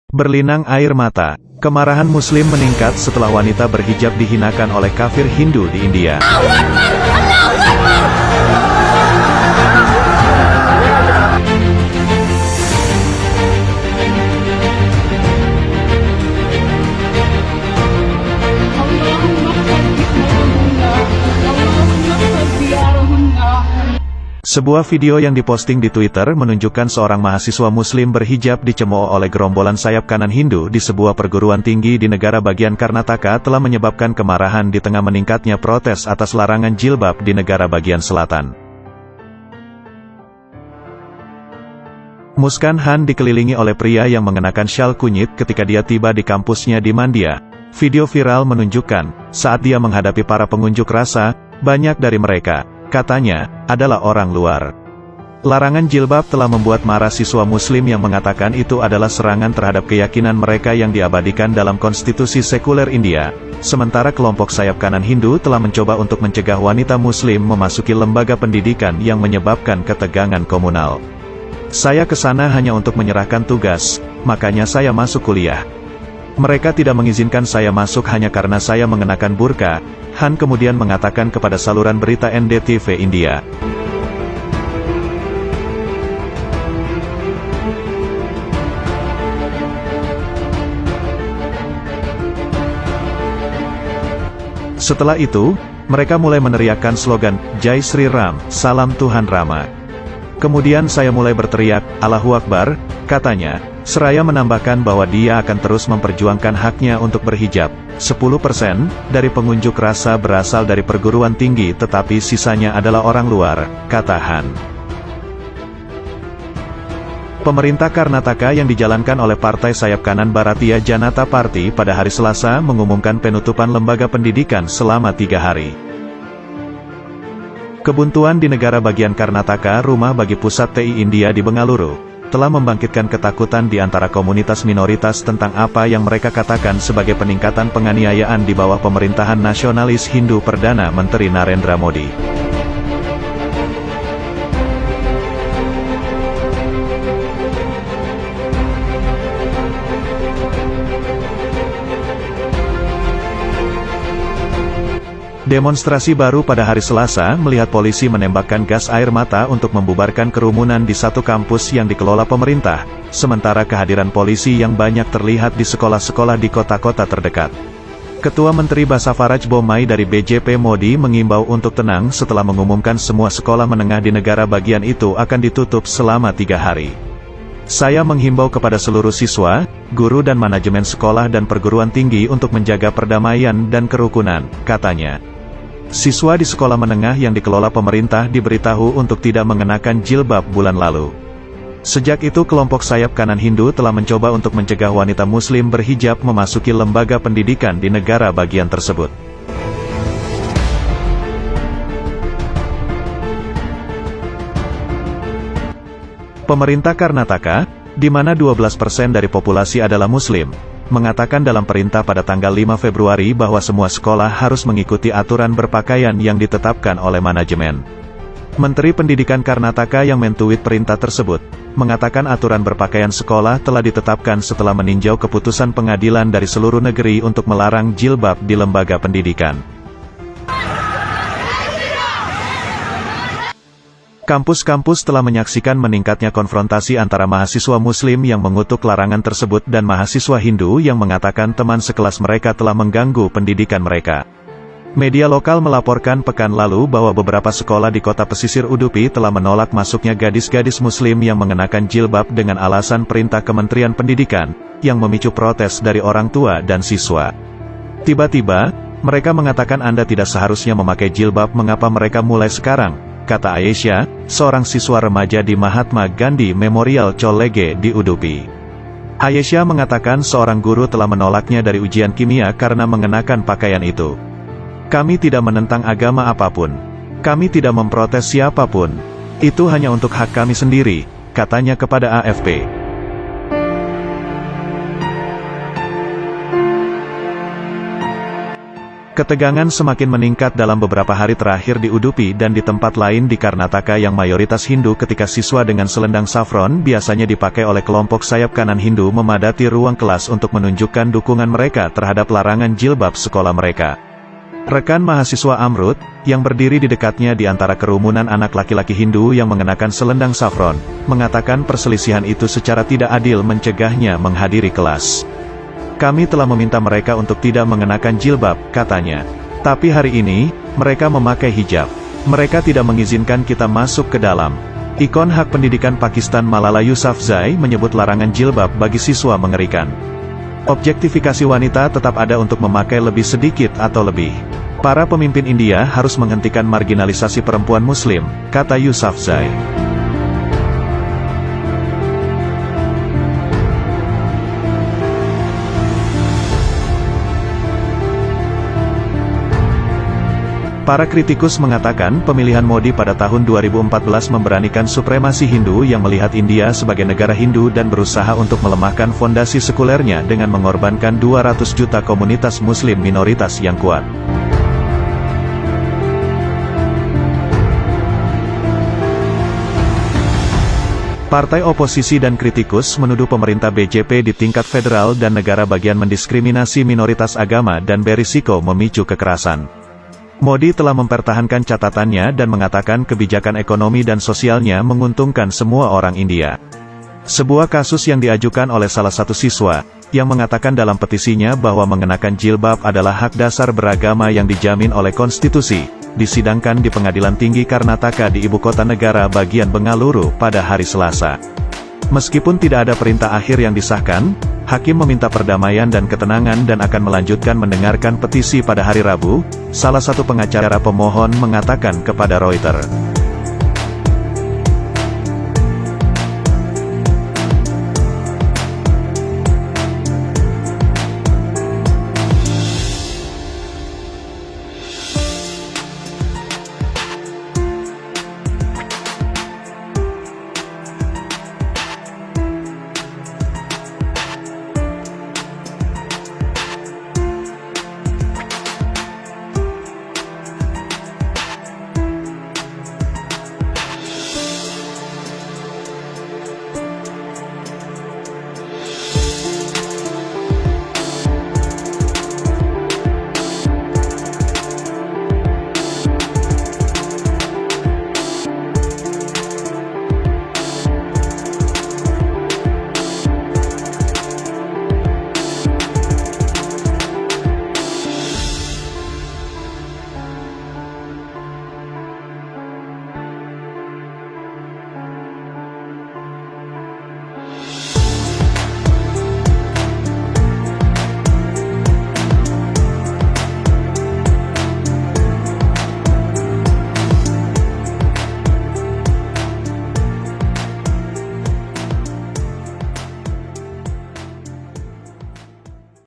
Berlinang air mata, kemarahan Muslim meningkat setelah wanita berhijab dihinakan oleh kafir Hindu di India. Sebuah video yang diposting di Twitter menunjukkan seorang mahasiswa Muslim berhijab dicemooh oleh gerombolan sayap kanan Hindu di sebuah perguruan tinggi di negara bagian Karnataka telah menyebabkan kemarahan di tengah meningkatnya protes atas larangan jilbab di negara bagian selatan. Muskan Han dikelilingi oleh pria yang mengenakan syal kunyit ketika dia tiba di kampusnya di Mandya. Video viral menunjukkan, saat dia menghadapi para pengunjuk rasa, banyak dari mereka, katanya, adalah orang luar. Larangan jilbab telah membuat marah siswa Muslim yang mengatakan itu adalah serangan terhadap keyakinan mereka yang diabadikan dalam konstitusi sekuler India. Sementara kelompok sayap kanan Hindu telah mencoba untuk mencegah wanita Muslim memasuki lembaga pendidikan yang menyebabkan ketegangan komunal. Saya ke sana hanya untuk menyerahkan tugas, makanya saya masuk kuliah. Mereka tidak mengizinkan saya masuk hanya karena saya mengenakan burka, Han kemudian mengatakan kepada saluran berita NDTV India. Setelah itu, mereka mulai meneriakkan slogan, Jai Sri Ram, Salam Tuhan Rama. Kemudian saya mulai berteriak, Allahu Akbar, katanya, seraya menambahkan bahwa dia akan terus memperjuangkan haknya untuk berhijab. 10% dari pengunjuk rasa berasal dari perguruan tinggi tetapi sisanya adalah orang luar, kata Han. Pemerintah Karnataka yang dijalankan oleh Partai Sayap Kanan Bharatiya Janata Party pada hari Selasa mengumumkan penutupan lembaga pendidikan selama 3 hari. Kebuntuan di negara bagian Karnataka, rumah bagi pusat TI India di Bengaluru, telah membangkitkan ketakutan di antara komunitas minoritas tentang apa yang mereka katakan sebagai peningkatan penganiayaan di bawah pemerintahan nasionalis Hindu Perdana Menteri Narendra Modi. Demonstrasi baru pada hari Selasa melihat polisi menembakkan gas air mata untuk membubarkan kerumunan di satu kampus yang dikelola pemerintah, sementara kehadiran polisi yang banyak terlihat di sekolah-sekolah di kota-kota terdekat. Ketua Menteri Basavaraj Bommai dari BJP Modi mengimbau untuk tenang setelah mengumumkan semua sekolah menengah di negara bagian itu akan ditutup selama 3 hari. Saya menghimbau kepada seluruh siswa, guru dan manajemen sekolah dan perguruan tinggi untuk menjaga perdamaian dan kerukunan, katanya. Siswa di sekolah menengah yang dikelola pemerintah diberitahu untuk tidak mengenakan jilbab bulan lalu. Sejak itu kelompok sayap kanan Hindu telah mencoba untuk mencegah wanita Muslim berhijab memasuki lembaga pendidikan di negara bagian tersebut. Pemerintah Karnataka, di mana 12% dari populasi adalah Muslim, mengatakan dalam perintah pada tanggal 5 Februari bahwa semua sekolah harus mengikuti aturan berpakaian yang ditetapkan oleh manajemen. Menteri Pendidikan Karnataka yang mentweet perintah tersebut, mengatakan aturan berpakaian sekolah telah ditetapkan setelah meninjau keputusan pengadilan dari seluruh negeri untuk melarang jilbab di lembaga pendidikan. Kampus-kampus telah menyaksikan meningkatnya konfrontasi antara mahasiswa Muslim yang mengutuk larangan tersebut dan mahasiswa Hindu yang mengatakan teman sekelas mereka telah mengganggu pendidikan mereka. Media lokal melaporkan pekan lalu bahwa beberapa sekolah di kota pesisir Udupi telah menolak masuknya gadis-gadis Muslim yang mengenakan jilbab dengan alasan perintah Kementerian Pendidikan, yang memicu protes dari orang tua dan siswa. Tiba-tiba, mereka mengatakan Anda tidak seharusnya memakai jilbab, mengapa mereka mulai sekarang? Kata Aisyah, seorang siswa remaja di Mahatma Gandhi Memorial College di Udupi. Aisyah mengatakan seorang guru telah menolaknya dari ujian kimia karena mengenakan pakaian itu. Kami tidak menentang agama apapun. Kami tidak memprotes siapapun. Itu hanya untuk hak kami sendiri, katanya kepada AFP. Ketegangan semakin meningkat dalam beberapa hari terakhir di Udupi dan di tempat lain di Karnataka yang mayoritas Hindu ketika siswa dengan selendang saffron biasanya dipakai oleh kelompok sayap kanan Hindu memadati ruang kelas untuk menunjukkan dukungan mereka terhadap larangan jilbab sekolah mereka. Rekan mahasiswa Amrut, yang berdiri di dekatnya di antara kerumunan anak laki-laki Hindu yang mengenakan selendang saffron, mengatakan perselisihan itu secara tidak adil mencegahnya menghadiri kelas. Kami telah meminta mereka untuk tidak mengenakan jilbab, katanya. Tapi hari ini, mereka memakai hijab. Mereka tidak mengizinkan kita masuk ke dalam. Ikon hak pendidikan Pakistan Malala Yousafzai menyebut larangan jilbab bagi siswa mengerikan. Objektifikasi wanita tetap ada untuk memakai lebih sedikit atau lebih. Para pemimpin India harus menghentikan marginalisasi perempuan Muslim, kata Yousafzai. Para kritikus mengatakan pemilihan Modi pada tahun 2014 memberanikan supremasi Hindu yang melihat India sebagai negara Hindu dan berusaha untuk melemahkan fondasi sekulernya dengan mengorbankan 200 juta komunitas Muslim minoritas yang kuat. Partai oposisi dan kritikus menuduh pemerintah BJP di tingkat federal dan negara bagian mendiskriminasi minoritas agama dan berisiko memicu kekerasan. Modi telah mempertahankan catatannya dan mengatakan kebijakan ekonomi dan sosialnya menguntungkan semua orang India. Sebuah kasus yang diajukan oleh salah satu siswa, yang mengatakan dalam petisinya bahwa mengenakan jilbab adalah hak dasar beragama yang dijamin oleh konstitusi, disidangkan di Pengadilan Tinggi Karnataka di ibu kota negara bagian Bengaluru pada hari Selasa. Meskipun tidak ada perintah akhir yang disahkan, hakim meminta perdamaian dan ketenangan dan akan melanjutkan mendengarkan petisi pada hari Rabu, salah satu pengacara pemohon mengatakan kepada Reuters.